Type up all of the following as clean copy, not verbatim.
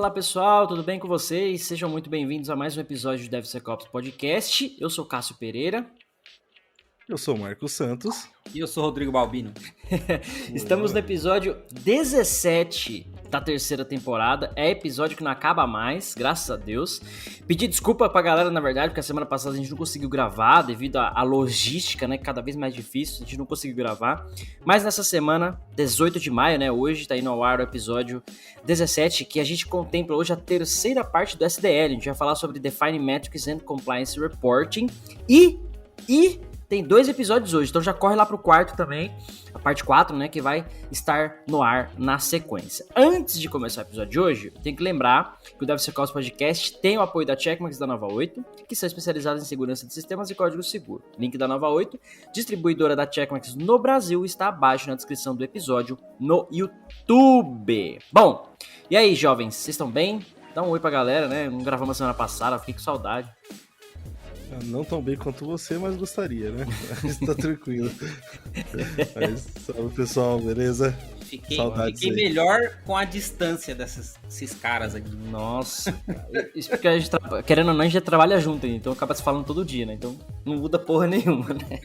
Fala pessoal, tudo bem com vocês? Sejam muito bem-vindos a mais um episódio do DevSecOps Podcast. Eu sou Cássio Pereira. Eu sou o Marcos Santos. E eu sou o Rodrigo Balbino. Estamos no episódio 17 da terceira temporada. É episódio que não acaba mais, graças a Deus. Pedi desculpa pra galera, na verdade, porque a semana passada a gente não conseguiu gravar devido à logística, né? Cada vez mais difícil, a gente não conseguiu gravar. Mas nessa semana, 18 de maio, né? Hoje tá indo ao ar o episódio 17, que a gente contempla hoje a terceira parte do SDL. A gente vai falar sobre Defining Metrics and Compliance Reporting e tem 2 episódios hoje, então já corre lá pro quarto também, a parte 4, né, que vai estar no ar na sequência. Antes de começar o episódio de hoje, tem que lembrar que o DevSecOps Podcast tem o apoio da Checkmarx da Nova 8, que são especializados em segurança de sistemas e código seguro. Link da Nova 8, distribuidora da Checkmarx no Brasil, está abaixo na descrição do episódio no YouTube. Bom, e aí, jovens, vocês estão bem? Dá um oi pra galera, né? Não gravamos semana passada, fiquei com saudade. Não tão bem quanto você, mas gostaria, né? Mas tá tranquilo. Mas, salve pessoal, beleza? Fiquei melhor com a distância desses caras aqui. Nossa, cara. Isso porque a gente, querendo ou não, a gente já trabalha junto, então acaba se falando todo dia, né? Então não muda porra nenhuma, né?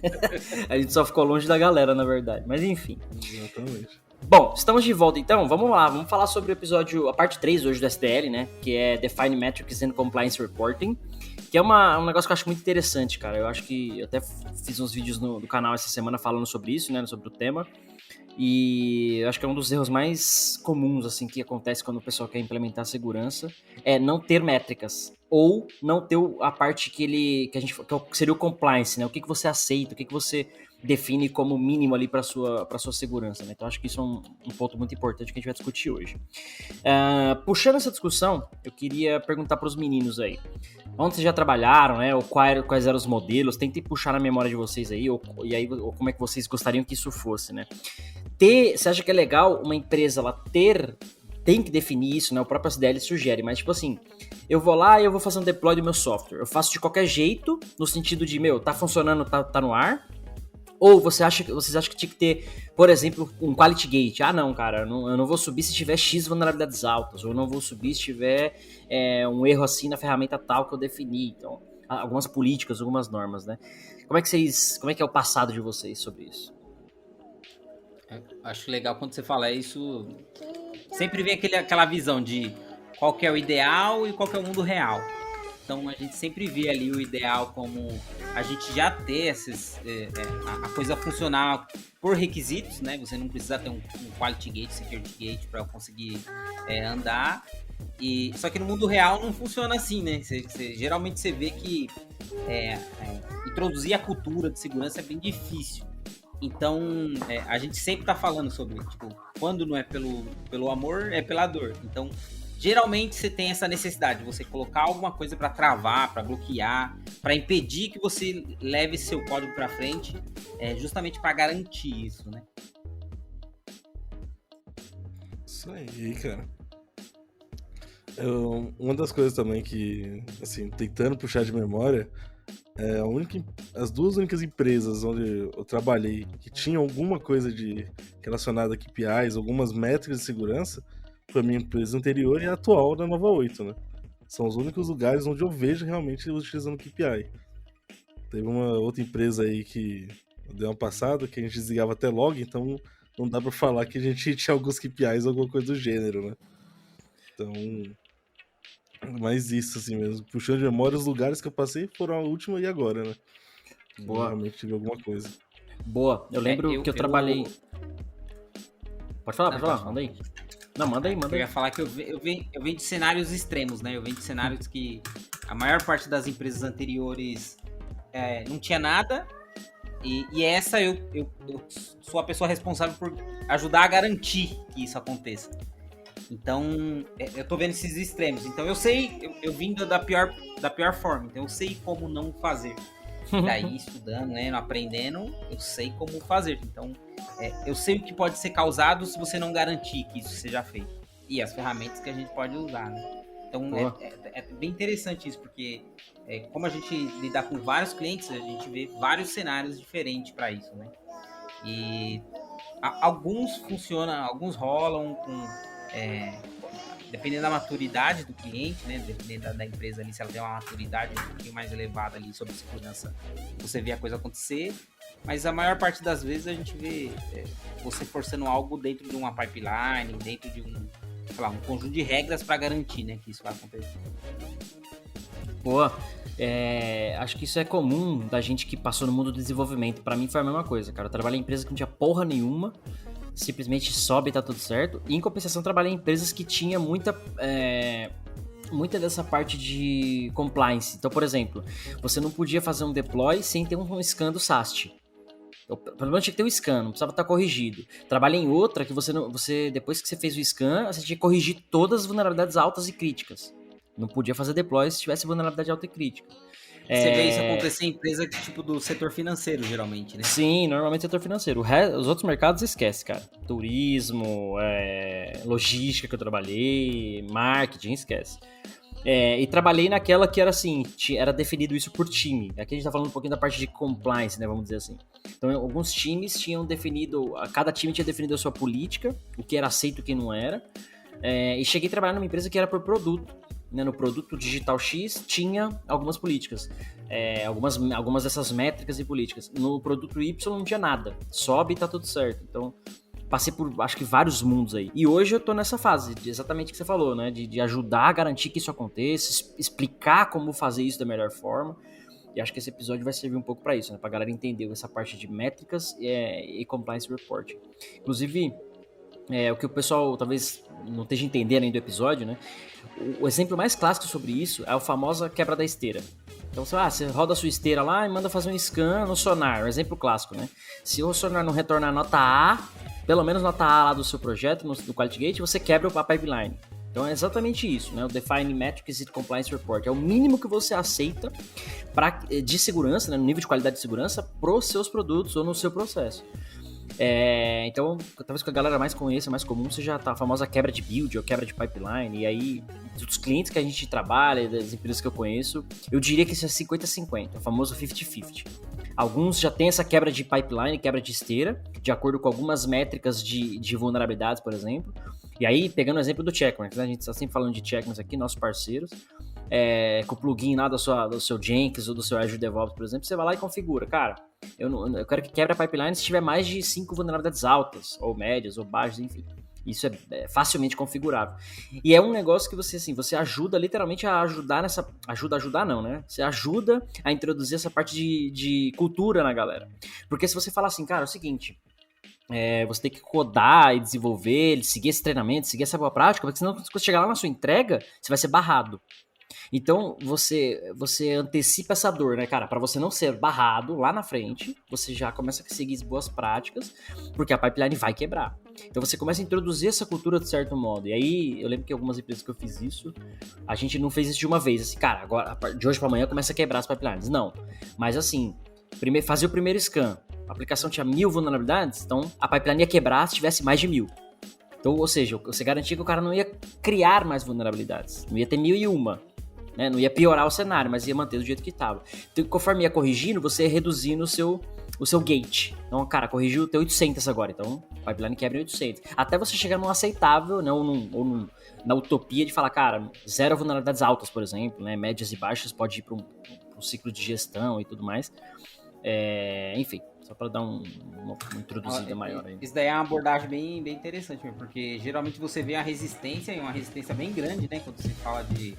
A gente só ficou longe da galera, na verdade. Mas enfim. Exatamente. Bom, estamos de volta então, vamos lá, vamos falar sobre o episódio, a parte 3 hoje do SDL, né, que é Define Metrics and Compliance Reporting, que é um negócio que eu acho muito interessante, cara. Eu acho que eu até fiz uns vídeos no canal essa semana falando sobre isso, né, sobre o tema, e eu acho que é um dos erros mais comuns, assim, que acontece quando o pessoal quer implementar segurança, é não ter métricas, ou não ter a parte que seria o compliance, né, o que você aceita, o que você define como mínimo ali para sua segurança, né? Então acho que isso é um ponto muito importante que a gente vai discutir hoje. Puxando essa discussão, eu queria perguntar para os meninos aí, onde vocês já trabalharam, né? Ou quais eram os modelos? Tentem puxar na memória de vocês aí, ou como é que vocês gostariam que isso fosse, né? Você acha que é legal uma empresa ela tem que definir isso, né? O próprio SDL sugere, mas tipo assim, eu vou lá e eu vou fazer um deploy do meu software. Eu faço de qualquer jeito, no sentido de, tá funcionando, tá no ar. Ou vocês acham que tinha que ter, por exemplo, um quality gate? Ah, não, cara, eu não vou subir se tiver X vulnerabilidades altas, ou eu não vou subir se tiver um erro assim na ferramenta tal que eu defini. Então, algumas políticas, algumas normas, né? Como é que é o passado de vocês sobre isso? Acho legal quando você fala isso, sempre vem aquela visão de qual que é o ideal e qual que é o mundo real. Então a gente sempre vê ali o ideal como a gente já ter a coisa funcionar por requisitos, né? Você não precisa ter um quality gate, security gate para conseguir andar. Só que no mundo real não funciona assim, né? Geralmente você vê que introduzir a cultura de segurança é bem difícil. Então a gente sempre tá falando sobre, tipo, quando não é pelo amor, é pela dor. Então geralmente você tem essa necessidade de você colocar alguma coisa para travar, para bloquear, para impedir que você leve seu código para frente, justamente para garantir isso, né? Isso aí, cara. Uma das coisas também que, assim, tentando puxar de memória, as 2 únicas empresas onde eu trabalhei que tinham alguma coisa relacionada a KPIs, algumas métricas de segurança, foi a minha empresa anterior e a atual da Nova 8, né? São os únicos lugares onde eu vejo realmente utilizando KPI. Teve uma outra empresa aí que deu uma passada, que a gente desligava até log, então não dá pra falar que a gente tinha alguns KPIs ou alguma coisa do gênero, né? Então, mas isso assim mesmo. Puxando de memória, os lugares que eu passei foram a última e agora, né? Boa. Realmente tive alguma coisa. Boa. Eu lembro que eu trabalhei... Pode falar, manda aí. Não, manda aí. Eu ia falar que eu venho de cenários extremos, né? Eu venho de cenários que a maior parte das empresas anteriores não tinha nada. E essa eu sou a pessoa responsável por ajudar a garantir que isso aconteça. Então, eu tô vendo esses extremos. Então, eu sei, eu vim da pior forma. Então, eu sei como não fazer. Daí, estudando, né, aprendendo, eu sei como fazer. Então, eu sei o que pode ser causado se você não garantir que isso seja feito. E as ferramentas que a gente pode usar, né? Então, é bem interessante isso, porque como a gente lidar com vários clientes, a gente vê vários cenários diferentes para isso, né? E alguns funcionam, alguns rolam com dependendo da maturidade do cliente, né? Dependendo da empresa ali, se ela tem uma maturidade um pouquinho mais elevada ali sobre segurança, você vê a coisa acontecer. Mas a maior parte das vezes a gente vê você forçando algo dentro de uma pipeline, dentro de um conjunto de regras para garantir, né, que isso vai acontecer. Boa. Acho que isso é comum da gente que passou no mundo do desenvolvimento. Pra mim foi a mesma coisa, cara. Eu trabalhei em empresa que não tinha porra nenhuma, simplesmente sobe e tá tudo certo. E em compensação, trabalhei em empresas que tinha muita dessa parte de compliance. Então, por exemplo, você não podia fazer um deploy sem ter um scan do SAST. Então, pelo menos tinha que ter um scan, não precisava estar corrigido. Trabalhei em outra que você depois que você fez o scan, você tinha que corrigir todas as vulnerabilidades altas e críticas. Não podia fazer deploy se tivesse vulnerabilidade alta e crítica. Você vê isso acontecer em empresa tipo do setor financeiro, geralmente, né? Sim, normalmente setor financeiro. Os outros mercados esquece, cara. Turismo, logística que eu trabalhei, marketing, esquece. E trabalhei naquela que era assim, era definido isso por time. Aqui a gente tá falando um pouquinho da parte de compliance, né, vamos dizer assim. Então, alguns times tinham definido, cada time tinha definido a sua política, o que era aceito e o que não era. E cheguei a trabalhar numa empresa que era por produto. Né, no produto digital X tinha algumas políticas, algumas dessas métricas e políticas. No produto Y não tinha nada, sobe e tá tudo certo. Então, passei por, acho que, vários mundos aí. E hoje eu tô nessa fase, exatamente o que você falou, né? De ajudar a garantir que isso aconteça, explicar como fazer isso da melhor forma. E acho que esse episódio vai servir um pouco para isso, né? Pra galera entender essa parte de métricas e compliance reporting. Inclusive, o que o pessoal talvez não esteja entendendo ainda do episódio, né? O exemplo mais clássico sobre isso é a famosa quebra da esteira. Então, você roda a sua esteira lá e manda fazer um scan no sonar, um exemplo clássico, né? Se o sonar não retornar nota A, pelo menos nota A lá do seu projeto, do Quality Gate, você quebra a pipeline. Então é exatamente isso, né? O Define Metrics e Compliance Report. É o mínimo que você aceita de segurança, né? No nível de qualidade de segurança, para os seus produtos ou no seu processo. Então, talvez que a galera mais conheça, mais comum, seja a famosa quebra de build ou quebra de pipeline. E aí, dos clientes que a gente trabalha, das empresas que eu conheço, eu diria que isso é 50-50, o famoso 50-50. Alguns já têm essa quebra de pipeline, quebra de esteira, de acordo com algumas métricas de vulnerabilidades, por exemplo. E aí, pegando o exemplo do Checkmarx, né? A gente está sempre falando de Checkmarx aqui, nossos parceiros. Com o plugin lá do seu Jenkins ou do seu Azure DevOps, por exemplo, você vai lá e configura. Cara, eu quero que quebre a pipeline se tiver mais de 5 vulnerabilidades altas, ou médias, ou baixas, enfim. Isso é facilmente configurável. E é um negócio que você ajuda literalmente a ajudar nessa... Ajudar não, né? Você ajuda a introduzir essa parte de cultura na galera. Porque se você falar assim, cara, é o seguinte... você tem que codar e desenvolver, seguir esse treinamento, seguir essa boa prática, porque senão quando você chegar lá na sua entrega, você vai ser barrado. Então, você antecipa essa dor, né, cara? Para você não ser barrado lá na frente, você já começa a seguir as boas práticas, porque a pipeline vai quebrar. Então, você começa a introduzir essa cultura de certo modo. E aí, eu lembro que algumas empresas que eu fiz isso, a gente não fez isso de uma vez. Assim, cara, agora, de hoje para amanhã, começa a quebrar as pipelines. Não. Mas, assim, fazia o primeiro scan. A aplicação tinha 1000 vulnerabilidades, então a pipeline ia quebrar se tivesse mais de 1000. Então, ou seja, você garantia que o cara não ia criar mais vulnerabilidades. Não ia ter 1001. Né? Não ia piorar o cenário, mas ia manter do jeito que estava. Então, conforme ia corrigindo, você ia reduzindo o seu gate. Então, cara, corrigiu até 800 agora. Então, a pipeline quebra em 800. Até você chegar num aceitável, né? ou na utopia de falar, cara, 0 vulnerabilidades altas, por exemplo, né? Médias e baixas, pode ir para um ciclo de gestão e tudo mais. Enfim, só para dar uma introduzida maior aí. Isso daí é uma abordagem bem, bem interessante, porque geralmente você vê a resistência, e uma resistência bem grande, né, quando você fala de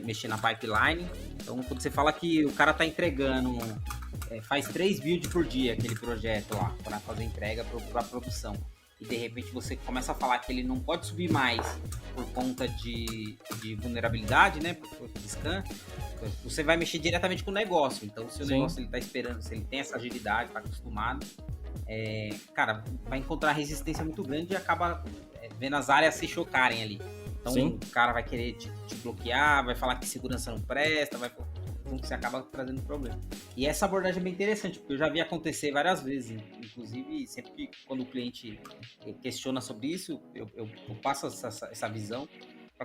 mexer na pipeline. Então, quando você fala que o cara tá entregando, faz 3 builds por dia aquele projeto lá, para fazer entrega para produção, e de repente você começa a falar que ele não pode subir mais por conta de vulnerabilidade, né, por scan, você vai mexer diretamente com o negócio. Então, se o negócio ele tá esperando, se ele tem essa agilidade, tá acostumado, cara, vai encontrar resistência muito grande e acaba vendo as áreas se chocarem ali. Então, o cara vai querer te bloquear, vai falar que segurança não presta, então você acaba trazendo problema. E essa abordagem é bem interessante, porque eu já vi acontecer várias vezes, inclusive sempre que quando o cliente questiona sobre isso, eu passo essa visão.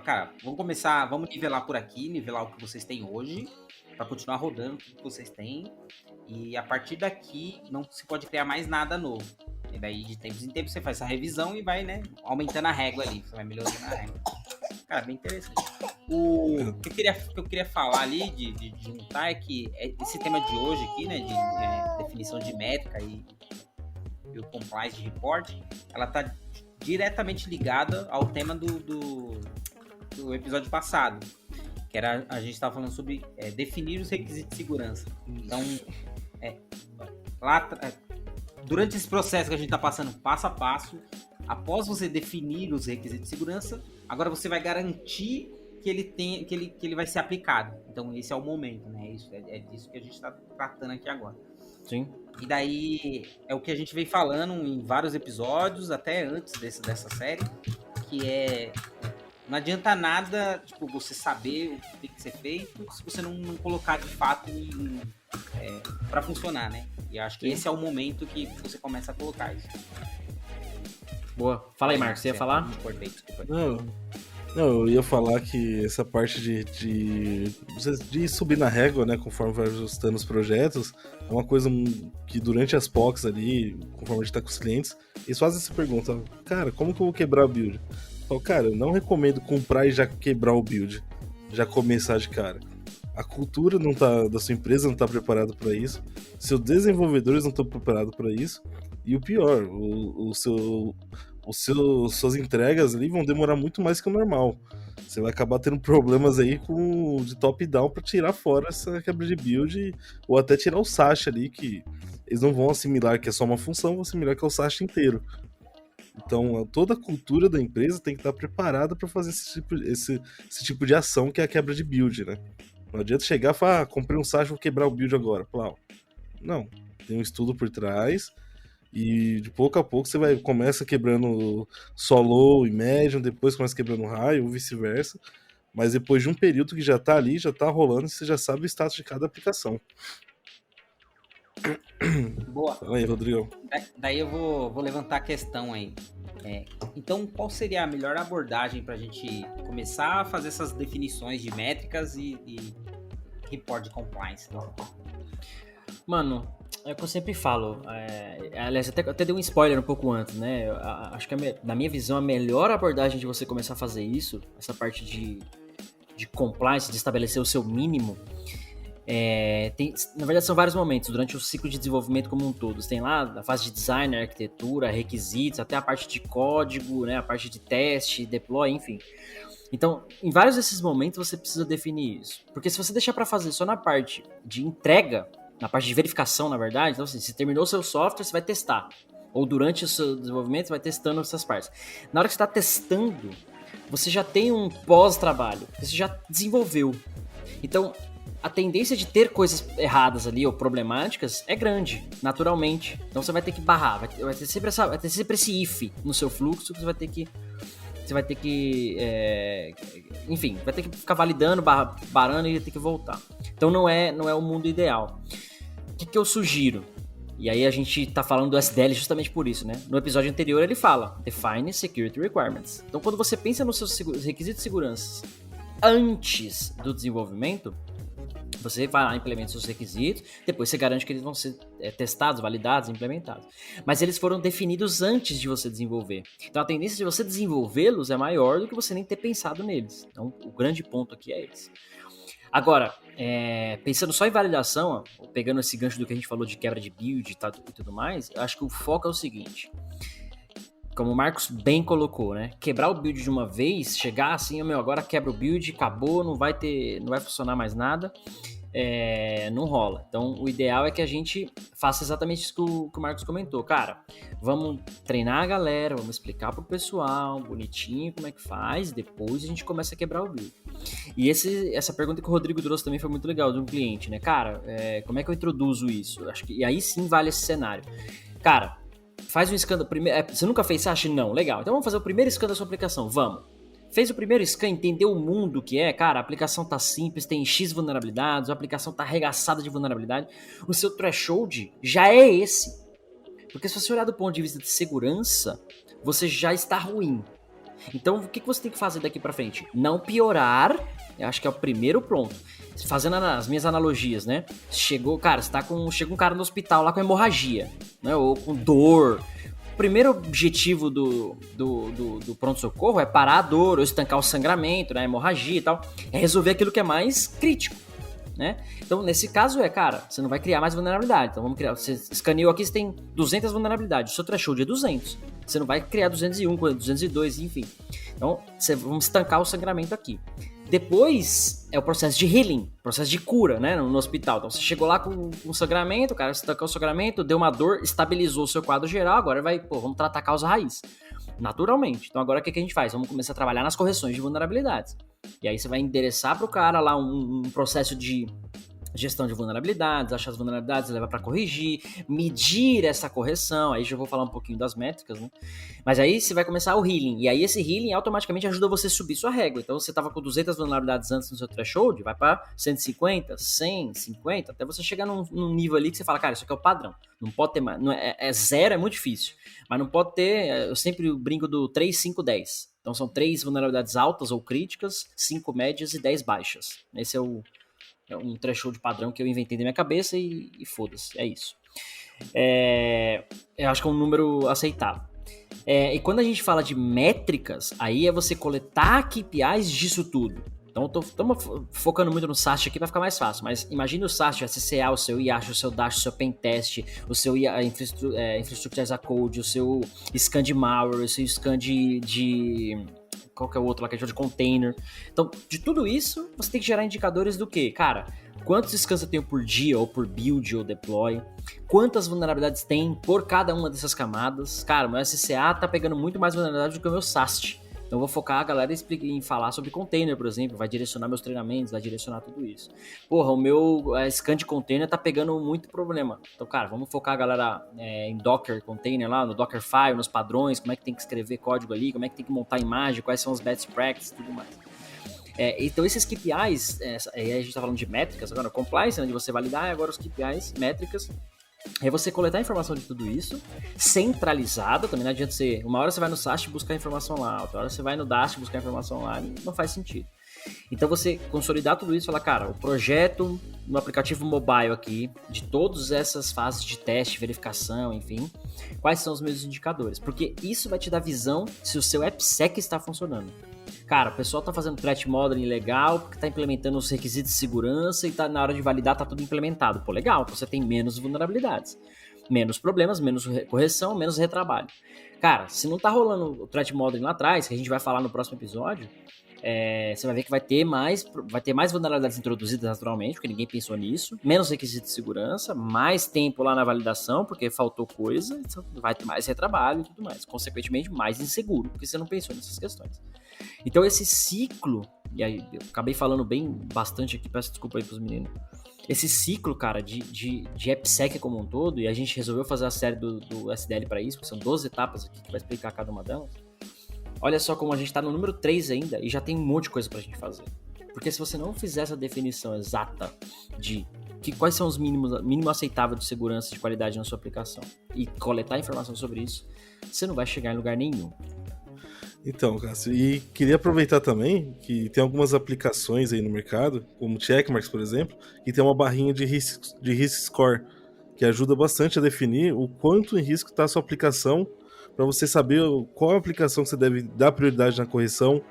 Cara, vamos nivelar por aqui, nivelar o que vocês têm hoje, para continuar rodando o que vocês têm, e a partir daqui não se pode criar mais nada novo. E daí de tempos em tempos você faz essa revisão e vai, né, aumentando a régua ali, você vai melhorando a régua. Cara, bem interessante. O que eu queria falar ali, de juntar, é que esse tema de hoje aqui, né, de definição de métrica e o compliance report, ela tá diretamente ligada ao tema do episódio passado, que era, a gente estava falando sobre definir os requisitos de segurança. Então, durante esse processo que a gente está passando passo a passo, após você definir os requisitos de segurança, agora você vai garantir que ele vai ser aplicado. Então, esse é o momento, né? É disso que a gente está tratando aqui agora. Sim. E daí é o que a gente vem falando em vários episódios, até antes dessa série, que não adianta nada, tipo, você saber o que tem que ser feito se você não colocar de fato para funcionar, né? E acho que esse é o momento que você começa a colocar isso. Boa. Fala aí, Marcos, você ia falar? Desculpa. Não, eu ia falar que essa parte de subir na régua, né, conforme vai ajustando os projetos, é uma coisa que durante as POCs ali, conforme a gente tá com os clientes, eles fazem essa pergunta, cara, como que eu vou quebrar o build? Eu falo, cara, eu não recomendo comprar e já quebrar o build, já começar de cara. A cultura da sua empresa não tá preparada para isso, seus desenvolvedores não estão preparados para isso, e o pior, suas entregas ali vão demorar muito mais que o normal. Você vai acabar tendo problemas aí de top-down para tirar fora essa quebra de build, ou até tirar o SASH ali, que eles não vão assimilar que é só uma função, vão assimilar que é o SASH inteiro. Então, toda a cultura da empresa tem que estar preparada para fazer esse tipo de ação, que é a quebra de build, né? Não adianta chegar e falar, comprei um SASH, vou quebrar o build agora. Plau. Não, tem um estudo por trás, e de pouco a pouco você começa quebrando solo e médium, depois começa quebrando high, ou vice-versa. Mas depois de um período que já tá ali, já tá rolando, você já sabe o status de cada aplicação. Boa. Fala aí, Rodrigo. Daí eu vou levantar a questão aí. Então, qual seria a melhor abordagem para a gente começar a fazer essas definições de métricas e report de compliance? Mano, é o que eu sempre falo. Aliás, até dei um spoiler um pouco antes, né? Acho que, na minha visão, a melhor abordagem de você começar a fazer isso, essa parte de compliance, de estabelecer o seu mínimo, na verdade, são vários momentos durante o ciclo de desenvolvimento como um todo. Você tem lá a fase de design, arquitetura, requisitos, até a parte de código, né? A parte de teste, deploy, enfim. Então, em vários desses momentos, você precisa definir isso. Porque se você deixar para fazer só na parte de entrega, na parte de verificação, na verdade, então assim, se terminou o seu software, você vai testar. Ou durante o seu desenvolvimento, você vai testando essas partes. Na hora que você está testando, você já tem um pós-trabalho, você já desenvolveu. Então, a tendência de ter coisas erradas ali ou problemáticas é grande, naturalmente. Então você vai ter que barrar, vai ter sempre esse if no seu fluxo que você vai ter que enfim, vai ter que ficar validando, barando e ter que voltar. Então não é o mundo ideal. O que eu sugiro? E aí a gente tá falando do SDL justamente por isso, né? No episódio anterior ele fala Define Security Requirements. Então quando você pensa nos seus requisitos de segurança antes do desenvolvimento, você vai lá, implementa seus requisitos, depois você garante que eles vão ser testados, validados, implementados. Mas eles foram definidos antes de você desenvolver. Então a tendência de você desenvolvê-los é maior do que você nem ter pensado neles. Então o grande ponto aqui é esse. Agora, pensando só em validação, pegando esse gancho do que a gente falou de quebra de build e tudo mais, eu acho que o foco é o seguinte. Como o Marcos bem colocou, né? Quebrar o build de uma vez, chegar assim, agora quebra o build, acabou, não vai funcionar mais nada, não rola. Então, o ideal é que a gente faça exatamente isso que o Marcos comentou. Cara, vamos treinar a galera, vamos explicar pro pessoal, bonitinho, como é que faz, depois a gente começa a quebrar o build. E essa pergunta que o Rodrigo trouxe também foi muito legal, de um cliente, né? Cara, como é que eu introduzo isso? E aí sim vale esse cenário. Cara, faz um scan do primeiro. Você nunca fez SASH? Não, legal. Então vamos fazer o primeiro scan da sua aplicação. Vamos. Fez o primeiro scan, entendeu o mundo que é? Cara, a aplicação tá simples, tem X vulnerabilidades, a aplicação tá arregaçada de vulnerabilidade. O seu threshold já é esse. Porque se você olhar do ponto de vista de segurança, você já está ruim. Então, o que você tem que fazer daqui pra frente? Não piorar, eu acho que é o primeiro ponto. Fazendo as minhas analogias, né? Chega um cara no hospital lá com hemorragia, né? Ou com dor. o primeiro objetivo do pronto-socorro é parar a dor, ou estancar o sangramento, né, hemorragia e tal, é resolver aquilo que é mais crítico, né? Então, nesse caso cara, você não vai criar mais vulnerabilidade, então vamos criar, você escaneou aqui, você tem 200 vulnerabilidades, o seu threshold é 200, você não vai criar 201, 202, enfim. Então, vamos estancar o sangramento aqui. Depois é o processo de healing, processo de cura, né, no hospital. Então você chegou lá com sangramento, o cara estancou o sangramento, deu uma dor, estabilizou o seu quadro geral, agora vamos tratar a causa raiz, naturalmente. Então agora o que a gente faz? Vamos começar a trabalhar nas correções de vulnerabilidades. E aí você vai endereçar para o cara lá um processo de gestão de vulnerabilidades, achar as vulnerabilidades, levar para corrigir, medir essa correção, aí já vou falar um pouquinho das métricas, né? Mas aí você vai começar o healing, e aí esse healing automaticamente ajuda você a subir sua régua. Então você estava com 200 vulnerabilidades antes no seu threshold, vai para 150, 100, 50, até você chegar num nível ali que você fala, cara, isso aqui é o padrão, não pode ter mais, zero é muito difícil, mas não pode ter, eu sempre brinco do 3, 5, 10. Então são 3 vulnerabilidades altas ou críticas, 5 médias e 10 baixas. Esse é um threshold padrão que eu inventei na minha cabeça e foda-se, é isso. Eu acho que é um número aceitável. E quando a gente fala de métricas, aí é você coletar KPIs disso tudo. Então estamos focando muito no SAST aqui para ficar mais fácil, mas imagina o SAST, o SCA, o seu IASH, o seu DASH, o seu Pentest, o seu Infrastructure as a Code, o seu scan de malware, o seu scan de qual que é o outro lá que é de container. Então, de tudo isso, você tem que gerar indicadores do quê? Cara, quantos scans eu tenho por dia, ou por build, ou deploy? Quantas vulnerabilidades tem por cada uma dessas camadas? Cara, o meu SCA tá pegando muito mais vulnerabilidade do que o meu SAST. Então eu vou focar a galera em falar sobre container, por exemplo, vai direcionar meus treinamentos, vai direcionar tudo isso. Porra, o meu scan de container tá pegando muito problema. Então, cara, vamos focar a galera em Docker container lá, no Dockerfile, nos padrões, como é que tem que escrever código ali, como é que tem que montar a imagem, quais são os best practices e tudo mais. Então esses KPIs, aí a gente tá falando de métricas, agora compliance, onde você validar, agora os KPIs, métricas. É você coletar informação de tudo isso, centralizada, também não adianta ser, uma hora você vai no SAST buscar informação lá, outra hora você vai no DAST buscar informação lá, não faz sentido. Então você consolidar tudo isso e falar, cara, o projeto no aplicativo mobile aqui, de todas essas fases de teste, verificação, enfim, quais são os meus indicadores? Porque isso vai te dar visão se o seu AppSec está funcionando. Cara, o pessoal tá fazendo threat modeling legal, porque tá implementando os requisitos de segurança e tá na hora de validar, tá tudo implementado. Pô, legal, você tem menos vulnerabilidades, menos problemas, menos correção, menos retrabalho. Cara, se não tá rolando o threat modeling lá atrás, que a gente vai falar no próximo episódio, você vai ver que vai ter mais vulnerabilidades introduzidas naturalmente, porque ninguém pensou nisso, menos requisitos de segurança, mais tempo lá na validação, porque faltou coisa, então vai ter mais retrabalho e tudo mais. Consequentemente, mais inseguro, porque você não pensou nessas questões. Então esse ciclo, e aí eu acabei falando bastante aqui, peço desculpa aí pros meninos, esse ciclo, cara, de AppSec como um todo, e a gente resolveu fazer a série do SDL para isso, porque são 12 etapas aqui que vai explicar cada uma delas. Olha só como a gente tá no número 3 ainda e já tem um monte de coisa pra gente fazer. Porque se você não fizer essa definição exata de quais são os mínimo aceitável de segurança e de qualidade na sua aplicação e coletar informação sobre isso, você não vai chegar em lugar nenhum. Então, Cássio, e queria aproveitar também que tem algumas aplicações aí no mercado, como o Checkmarx, por exemplo, que tem uma barrinha de risk score, que ajuda bastante a definir o quanto em risco está a sua aplicação, para você saber qual aplicação que você deve dar prioridade na correção,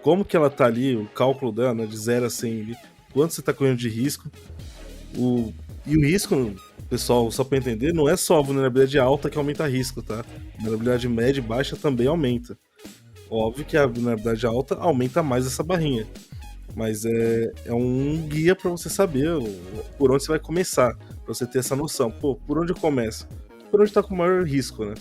como que ela está ali, o cálculo dela, né, de 0 a 100, ali, quanto você está correndo de risco. E o risco, pessoal, só para entender, não é só a vulnerabilidade alta que aumenta risco, tá? A vulnerabilidade média e baixa também aumenta. Óbvio que a vulnerabilidade alta aumenta mais essa barrinha, mas é um guia para você saber por onde você vai começar, para você ter essa noção. Pô, por onde eu começo? Por onde está com o maior risco, né?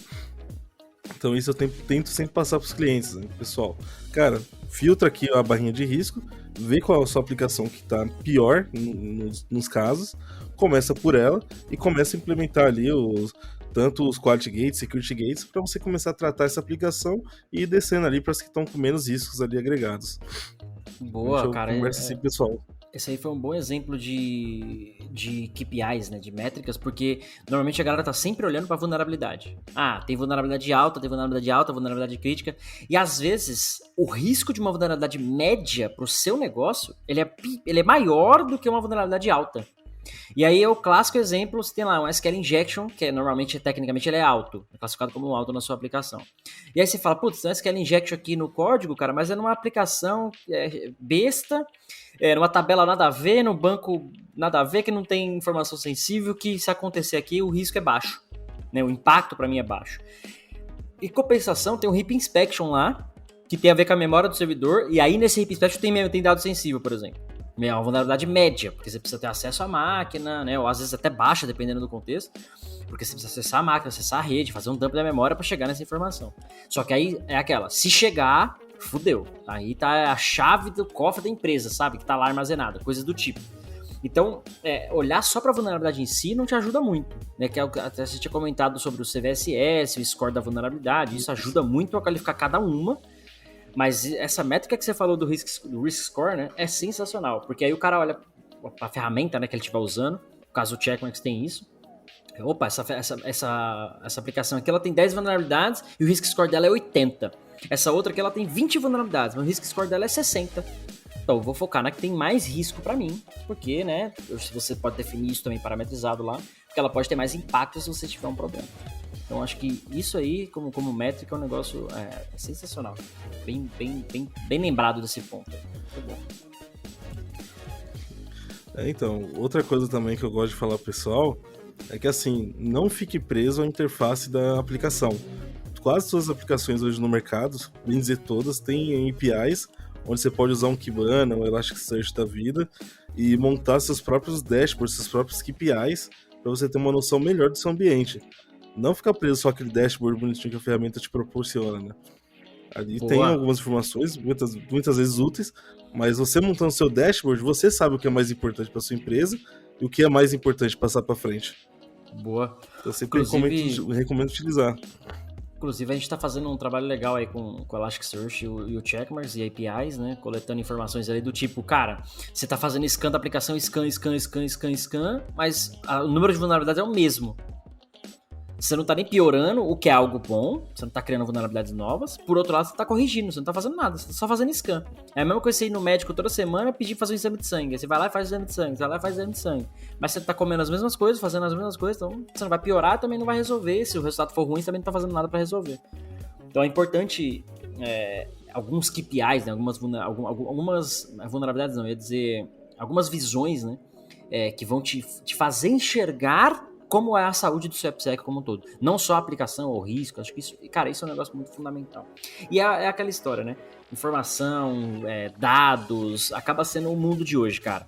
Então isso eu tento sempre passar para os clientes, né, pessoal. Cara, filtra aqui a barrinha de risco, vê qual é a sua aplicação que está pior nos casos, começa por ela e começa a implementar ali tanto os Quality Gates, Security Gates, para você começar a tratar essa aplicação e ir descendo ali para as que estão com menos riscos ali agregados. Boa, cara. Conversa assim, pessoal. Esse aí foi um bom exemplo de KPIs, né, de métricas, porque normalmente a galera tá sempre olhando para vulnerabilidade. Tem vulnerabilidade alta, vulnerabilidade crítica, e às vezes o risco de uma vulnerabilidade média pro seu negócio, ele é maior do que uma vulnerabilidade alta. E aí é o clássico exemplo, você tem lá um SQL Injection, que normalmente, tecnicamente, ele é alto, é classificado como alto na sua aplicação. E aí você fala, putz, tem um SQL Injection aqui no código, cara, mas é numa aplicação besta, numa tabela nada a ver, no banco nada a ver, que não tem informação sensível, que se acontecer aqui, o risco é baixo, né? O impacto para mim é baixo. Em compensação, tem um RIP Inspection lá, que tem a ver com a memória do servidor, e aí nesse RIP Inspection tem dado sensível, por exemplo. É uma vulnerabilidade média, porque você precisa ter acesso à máquina, né? Ou às vezes até baixa, dependendo do contexto, porque você precisa acessar a máquina, acessar a rede, fazer um dump da memória para chegar nessa informação. Só que aí é aquela, se chegar, fudeu. Aí tá a chave do cofre da empresa, sabe? Que tá lá armazenada, coisas do tipo. Então, olhar só para a vulnerabilidade em si não te ajuda muito, né? Que é o que até você tinha comentado sobre o CVSS, o score da vulnerabilidade, isso ajuda muito a qualificar cada uma, mas essa métrica que você falou do risk score, né, é sensacional, porque aí o cara olha a ferramenta, né, que ele estiver usando, no caso o Checkmarx tem isso, opa, essa aplicação aqui ela tem 10 vulnerabilidades e o risk score dela é 80, essa outra aqui ela tem 20 vulnerabilidades, mas o risk score dela é 60. Então, eu vou focar na que tem mais risco para mim, porque, né, você pode definir isso também parametrizado lá, porque ela pode ter mais impacto se você tiver um problema. Então, acho que isso aí, como métrica, é um negócio sensacional. Bem lembrado desse ponto. Muito bom. Então, outra coisa também que eu gosto de falar pro pessoal é que, assim, não fique preso à interface da aplicação. Quase todas as aplicações hoje no mercado, bem dizer todas, têm APIs, onde você pode usar um Kibana, um Elasticsearch da vida e montar seus próprios dashboards, seus próprios KPIs para você ter uma noção melhor do seu ambiente. Não ficar preso só aquele dashboard bonitinho que a ferramenta te proporciona, né? Ali Boa. tem algumas informações, muitas vezes úteis, mas você montando seu dashboard, você sabe o que é mais importante para sua empresa e o que é mais importante passar para frente. Boa. Então, eu sempre recomendo utilizar. Inclusive, a gente está fazendo um trabalho legal aí com o Elasticsearch e o Checkmarx e APIs, né? Coletando informações ali do tipo, cara, você está fazendo scan da aplicação, scan, mas o número de vulnerabilidades é o mesmo. Você não está nem piorando, o que é algo bom, você não está criando vulnerabilidades novas. Por outro lado, você está corrigindo, você não está fazendo nada, você está só fazendo scan. É a mesma coisa você ir no médico toda semana e pedir fazer um exame de sangue. Aí você vai lá e faz o exame de sangue, você vai lá e faz o exame de sangue. Mas você está comendo as mesmas coisas, fazendo as mesmas coisas, então você não vai piorar, também não vai resolver. Se o resultado for ruim, você também não está fazendo nada para resolver. Então é importante alguns KPIs, né, algumas vulnerabilidades, não, eu ia dizer, algumas visões, né, que vão te fazer enxergar como é a saúde do seu AppSec como um todo. Não só a aplicação ou risco, acho que isso, cara, isso é um negócio muito fundamental. E é aquela história, né? Informação, dados, acaba sendo o mundo de hoje, cara.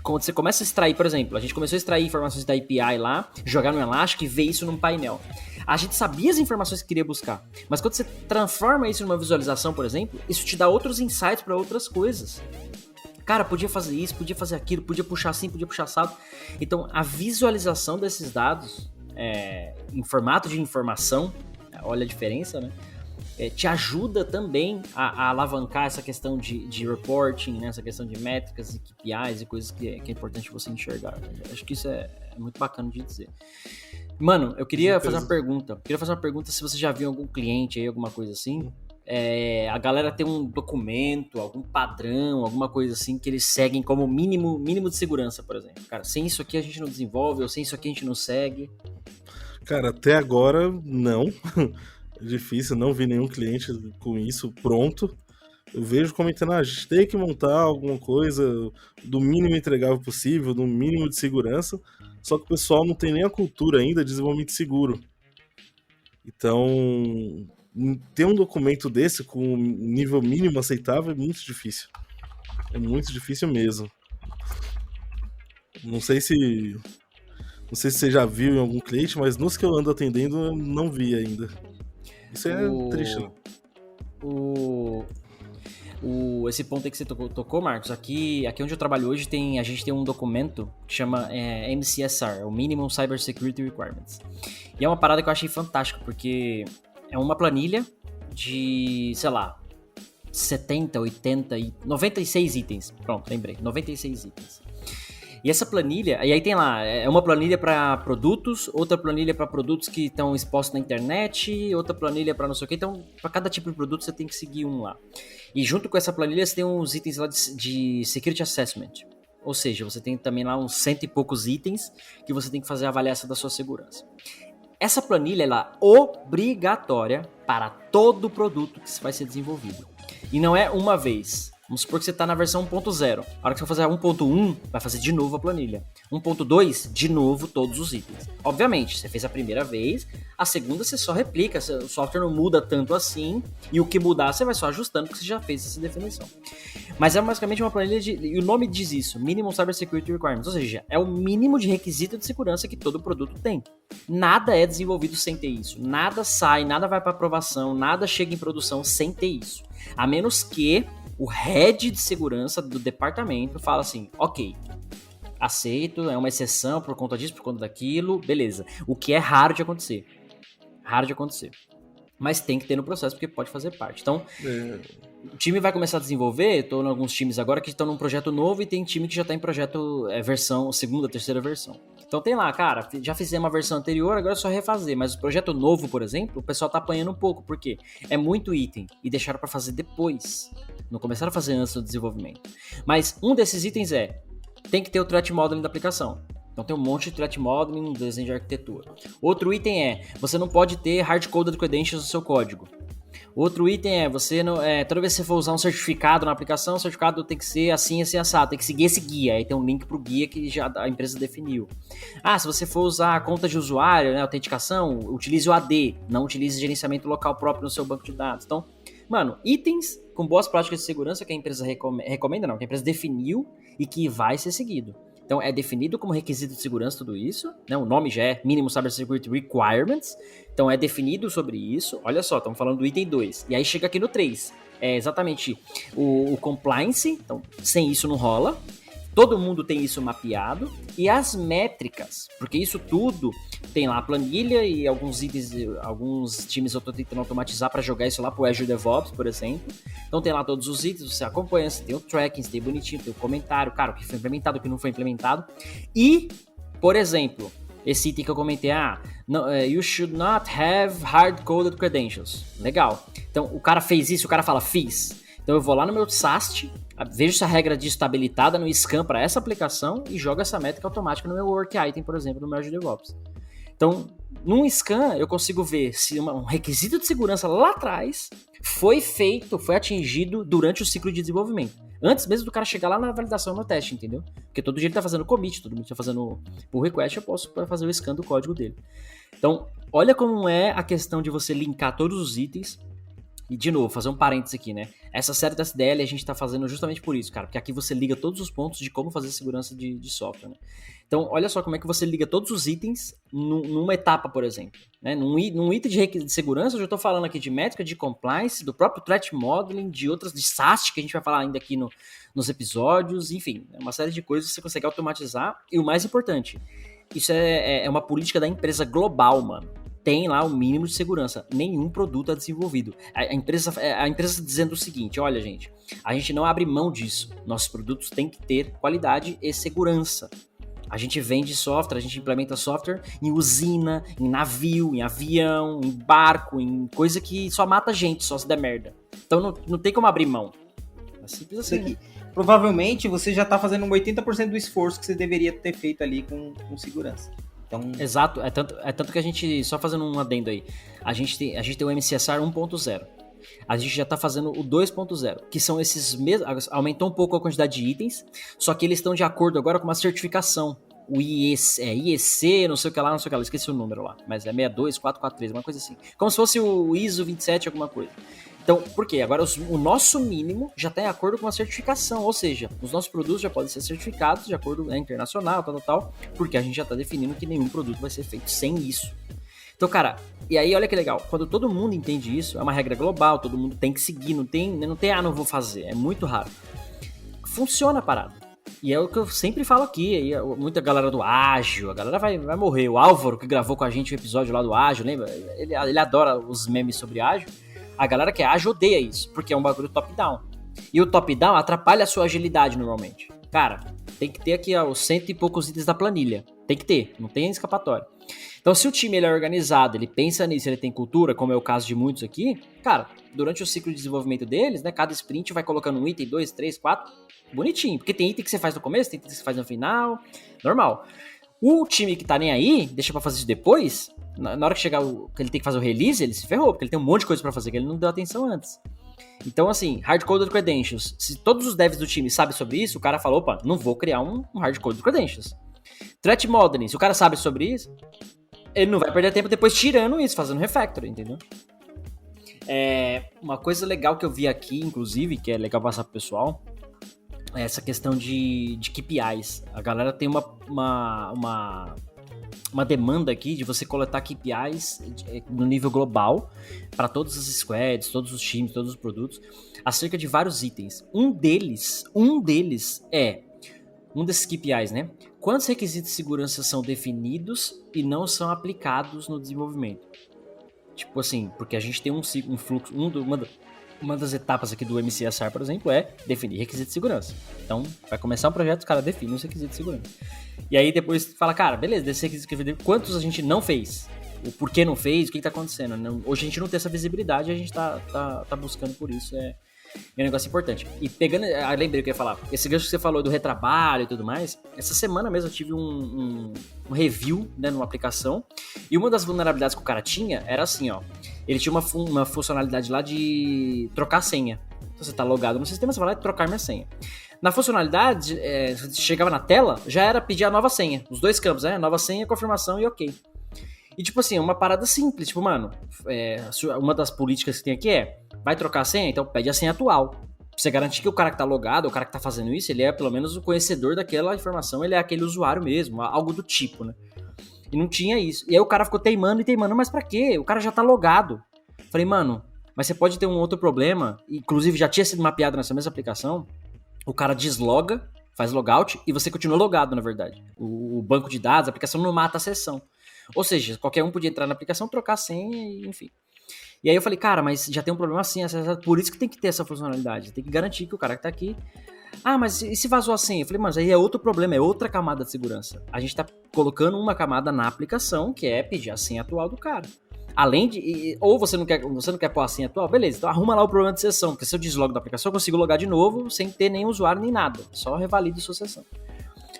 Quando você começa a extrair, por exemplo, a gente começou a extrair informações da API lá, jogar no Elastic e ver isso num painel. A gente sabia as informações que queria buscar, mas quando você transforma isso numa visualização, por exemplo, isso te dá outros insights para outras coisas. Cara, podia fazer isso, podia fazer aquilo, podia puxar assim, podia puxar assado. Então, a visualização desses dados em formato de informação, olha a diferença, né? Te ajuda também a alavancar essa questão de reporting, né? Essa questão de métricas e KPIs e coisas que é importante você enxergar. Acho que isso é muito bacana de dizer. Mano, eu queria fazer uma pergunta. Se você já viu algum cliente aí, alguma coisa assim. A galera tem um documento, algum padrão, alguma coisa assim que eles seguem como mínimo de segurança, por exemplo. Cara, sem isso aqui a gente não desenvolve, ou sem isso aqui a gente não segue. Cara, até agora não. É difícil, não vi nenhum cliente com isso pronto. Eu vejo comentando, a gente tem que montar alguma coisa do mínimo entregável possível, do mínimo de segurança, só que o pessoal não tem nem a cultura ainda de desenvolvimento seguro. Então, ter um documento desse com um nível mínimo aceitável é muito difícil. É muito difícil mesmo. Não sei se você já viu em algum cliente, mas nos que eu ando atendendo, eu não vi ainda. Isso é triste. Esse ponto aí que você tocou, Marcos, aqui onde eu trabalho hoje, a gente tem um documento que chama MCSR, o Minimum Cyber Security Requirements. E é uma parada que eu achei fantástica, porque é uma planilha de, sei lá, 70, 80 e 96 itens. Pronto, lembrei, 96 itens. E essa planilha, e aí tem lá, é uma planilha para produtos, outra planilha para produtos que estão expostos na internet, outra planilha para não sei o que. Então, para cada tipo de produto você tem que seguir um lá. E junto com essa planilha você tem uns itens lá de Security Assessment. ou seja, você tem também lá uns 100 e poucos itens que você tem que fazer a avaliação da sua segurança. Essa planilha ela é obrigatória para todo produto que vai ser desenvolvido. E não é uma vez. Vamos supor que você está na versão 1.0. A hora que você for fazer a 1.1, vai fazer de novo a planilha. 1.2, de novo todos os itens. Obviamente, você fez a primeira vez, a segunda você só replica, o software não muda tanto assim, e o que mudar você vai só ajustando porque você já fez essa definição. Mas é basicamente uma planilha e o nome diz isso, Minimum Cybersecurity Requirements, ou seja, é o mínimo de requisito de segurança que todo produto tem. Nada é desenvolvido sem ter isso, nada sai, nada vai para aprovação, nada chega em produção sem ter isso. A menos que o head de segurança do departamento fala assim, ok, aceito, é uma exceção por conta disso, por conta daquilo, beleza. O que é raro de acontecer. Mas tem que ter no processo, porque pode fazer parte. Então, o time vai começar a desenvolver, estou em alguns times agora que estão num projeto novo e tem time que já está em projeto versão, segunda, terceira versão. Então tem lá, cara, já fizemos uma versão anterior, agora é só refazer. Mas o projeto novo, por exemplo, o pessoal tá apanhando um pouco, porque é muito item e deixaram para fazer depois. Não começaram a fazer antes do desenvolvimento. Mas um desses itens tem que ter o threat modeling da aplicação. Então tem um monte de threat modeling, desenho de arquitetura. Outro item você não pode ter hard-coded credentials no seu código. Outro item você não, toda vez que você for usar um certificado na aplicação, o certificado tem que ser assim, assim, assado, tem que seguir esse guia, aí tem um link pro guia que já a empresa definiu. Se você for usar a conta de usuário, né, autenticação, utilize o AD, não utilize gerenciamento local próprio no seu banco de dados. Então, mano, itens com boas práticas de segurança que a empresa recomenda, não, que a empresa definiu e que vai ser seguido. Então, é definido como requisito de segurança tudo isso, né? O nome já é Minimum Cybersecurity Requirements, então é definido sobre isso. Olha só, estamos falando do item 2, e aí chega aqui no 3, é exatamente o compliance, então sem isso não rola. Todo mundo tem isso mapeado. E as métricas, porque isso tudo tem lá a planilha e alguns itens, alguns times eu tô tentando automatizar para jogar isso lá pro Azure DevOps, por exemplo. Então tem lá todos os itens, você acompanha, você tem o tracking, você tem bonitinho, tem o comentário, cara, o que foi implementado, o que não foi implementado. E, por exemplo, esse item que eu comentei, you should not have hard-coded credentials. Legal. Então o cara fez isso, o cara fala, fiz. Então eu vou lá no meu SAST, vejo se a regra disso está habilitada no scan para essa aplicação e jogo essa métrica automática no meu work item, por exemplo, no meu Azure DevOps. Então, num scan, eu consigo ver se um requisito de segurança lá atrás foi atingido durante o ciclo de desenvolvimento. Antes mesmo do cara chegar lá na validação, no teste, entendeu? Porque todo dia ele está fazendo commit, todo mundo está fazendo pull request, eu posso fazer o scan do código dele. Então, olha como é a questão de você linkar todos os itens. E, de novo, fazer um parênteses aqui, né? Essa série da SDL a gente tá fazendo justamente por isso, cara. Porque aqui você liga todos os pontos de como fazer segurança de software, né? Então, olha só como é que você liga todos os itens numa etapa, por exemplo. Né? Num item de segurança, eu já tô falando aqui de métrica, de compliance, do próprio threat modeling, de outras, de SAST, que a gente vai falar ainda aqui nos episódios. Enfim, é uma série de coisas que você consegue automatizar. E o mais importante, isso é uma política da empresa global, mano. Tem lá o mínimo de segurança. Nenhum produto é desenvolvido. A empresa dizendo o seguinte, olha, gente, a gente não abre mão disso. Nossos produtos têm que ter qualidade e segurança. A gente vende software, a gente implementa software em usina, em navio, em avião, em barco, em coisa que só mata gente, só se der merda. Então não tem como abrir mão. É simples assim. Aqui, provavelmente você já está fazendo um 80% do esforço que você deveria ter feito ali com segurança. Então... Exato, é tanto que a gente, só fazendo um adendo aí, a gente tem o MCSR 1.0, a gente já está fazendo o 2.0, que são esses mesmos, aumentou um pouco a quantidade de itens, só que eles estão de acordo agora com uma certificação, o IEC, não sei o que lá, esqueci o número lá, mas é 62443, uma coisa assim, como se fosse o ISO 27 alguma coisa. Então, por quê? Agora o nosso mínimo já está em acordo com a certificação, ou seja, os nossos produtos já podem ser certificados de acordo internacional, tal, porque a gente já está definindo que nenhum produto vai ser feito sem isso. Então, cara, e aí olha que legal, quando todo mundo entende isso, é uma regra global, todo mundo tem que seguir, não tem, não vou fazer, é muito raro. Funciona a parada. E é o que eu sempre falo aqui, aí muita galera do Ágil, a galera vai morrer. O Álvaro, que gravou com a gente o episódio lá do Ágil, lembra? Ele adora os memes sobre Ágil. A galera que é ágil odeia isso, porque é um bagulho top-down. E o top-down atrapalha a sua agilidade normalmente. Cara, tem que ter aqui os 100 e poucos itens da planilha. Tem que ter, não tem escapatória. Então, se o time ele é organizado, ele pensa nisso, ele tem cultura, como é o caso de muitos aqui, cara, durante o ciclo de desenvolvimento deles, né, cada sprint vai colocando um item, 2, 3, 4, bonitinho. Porque tem item que você faz no começo, tem item que você faz no final, normal. O time que tá nem aí, deixa pra fazer isso depois, na hora que chegar que ele tem que fazer o release, ele se ferrou, porque ele tem um monte de coisa pra fazer que ele não deu atenção antes. Então, assim, hard-coded credentials. Se todos os devs do time sabem sobre isso, o cara falou, opa, não vou criar um hard-coded credentials. Threat modeling, se o cara sabe sobre isso, ele não vai perder tempo depois tirando isso, fazendo refactor, entendeu? Uma coisa legal que eu vi aqui, inclusive, que é legal passar pro pessoal, é essa questão de KPIs. A galera tem uma demanda aqui de você coletar KPIs no nível global para todas as squads, todos os times, todos os produtos, acerca de vários itens. Um desses KPIs, né? Quantos requisitos de segurança são definidos e não são aplicados no desenvolvimento? Tipo assim, porque a gente tem um fluxo, uma das etapas aqui do MCSR, por exemplo, é definir requisitos de segurança. Então, vai começar um projeto, os caras definem os requisitos de segurança. E aí depois fala, cara, beleza, desses requisitos, quantos a gente não fez? O porquê não fez? O que tá acontecendo? Hoje a gente não tem essa visibilidade, a gente tá buscando por isso, é um negócio importante. E pegando, lembrei o que eu ia falar, esse gancho que você falou do retrabalho e tudo mais, essa semana mesmo eu tive um review, né, numa aplicação, e uma das vulnerabilidades que o cara tinha era assim, ó, ele tinha uma funcionalidade lá de trocar a senha. Então você tá logado no sistema, você vai lá e trocar minha senha. Na funcionalidade, você chegava na tela, já era pedir a nova senha, os dois campos, né, nova senha, confirmação e ok. E tipo assim, uma parada simples, tipo, mano, uma das políticas que tem aqui vai trocar a senha? Então pede a senha atual. Pra você garantir que o cara que tá logado, o cara que tá fazendo isso, ele é pelo menos o conhecedor daquela informação, ele é aquele usuário mesmo, algo do tipo, né? E não tinha isso. E aí o cara ficou teimando, mas pra quê? O cara já tá logado. Falei, mano, mas você pode ter um outro problema, inclusive já tinha sido mapeado nessa mesma aplicação, o cara desloga, faz logout e você continua logado, na verdade. O banco de dados, a aplicação não mata a sessão. Ou seja, qualquer um podia entrar na aplicação, trocar a senha e enfim. E aí eu falei, cara, mas já tem um problema assim, por isso que tem que ter essa funcionalidade. Tem que garantir que o cara que tá aqui... Ah, mas e se vazou a senha? Eu falei, mas aí é outro problema, é outra camada de segurança. A gente tá colocando uma camada na aplicação, que é pedir a senha atual do cara. Além de... Ou você não quer pôr a senha atual? Beleza, então arruma lá o problema de sessão, porque se eu deslogo da aplicação, eu consigo logar de novo sem ter nem usuário nem nada. Só revalide sua sessão.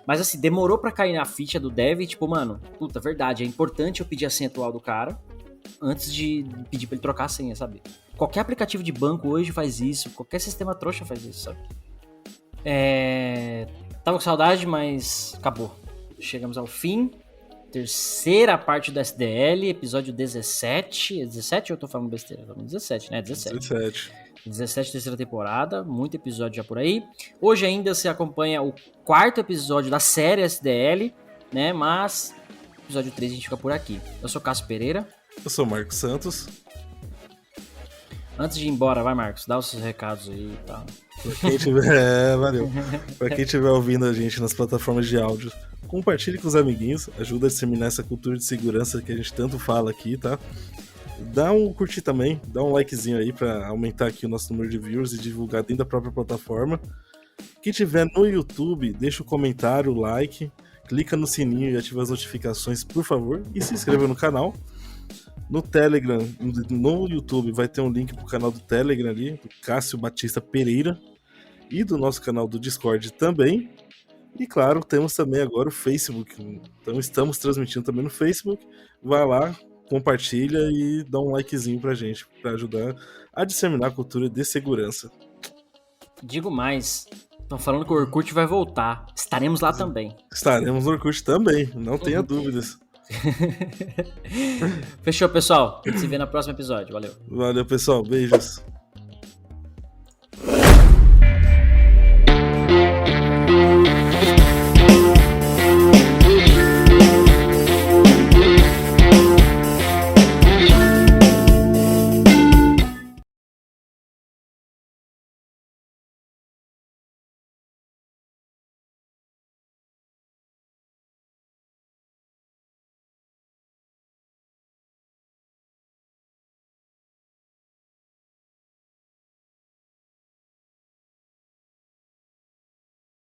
Mas assim, demorou pra cair na ficha do dev, tipo, mano, puta, verdade, é importante eu pedir a senha atual do cara antes de pedir pra ele trocar a senha, sabe? Qualquer aplicativo de banco hoje faz isso, qualquer sistema trouxa faz isso, sabe? Tava com saudade, mas acabou. Chegamos ao fim. Terceira parte do SDL, episódio 17. É 17 ou eu tô falando besteira? 17, né? 17, terceira temporada, muito episódio já por aí. Hoje ainda você acompanha o quarto episódio da série SDL, né? Mas episódio 3 a gente fica por aqui. Eu sou Cássio Pereira. Eu sou Marcos Santos. Antes de ir embora, vai, Marcos, dá os seus recados aí e tal. Pra quem tiver, valeu. Pra quem estiver ouvindo a gente nas plataformas de áudio, compartilhe com os amiguinhos, ajuda a disseminar essa cultura de segurança que a gente tanto fala aqui, tá? Dá um curtir também, dá um likezinho aí pra aumentar aqui o nosso número de viewers e divulgar dentro da própria plataforma. Quem tiver no YouTube, deixa o comentário, o like, clica no sininho e ativa as notificações, por favor, e se inscreva no canal. No Telegram, no YouTube, vai ter um link pro canal do Telegram ali, do Cássio Batista Pereira, e do nosso canal do Discord também. E claro, temos também agora o Facebook, então estamos transmitindo também no Facebook. Vai lá, compartilha e dá um likezinho pra gente, pra ajudar a disseminar a cultura de segurança. Digo mais, estão falando que o Orkut vai voltar. Estaremos lá também. Estaremos no Orkut também, não tenha dúvidas. Fechou, pessoal. A gente se vê no próximo episódio. Valeu. Valeu, pessoal. Beijos.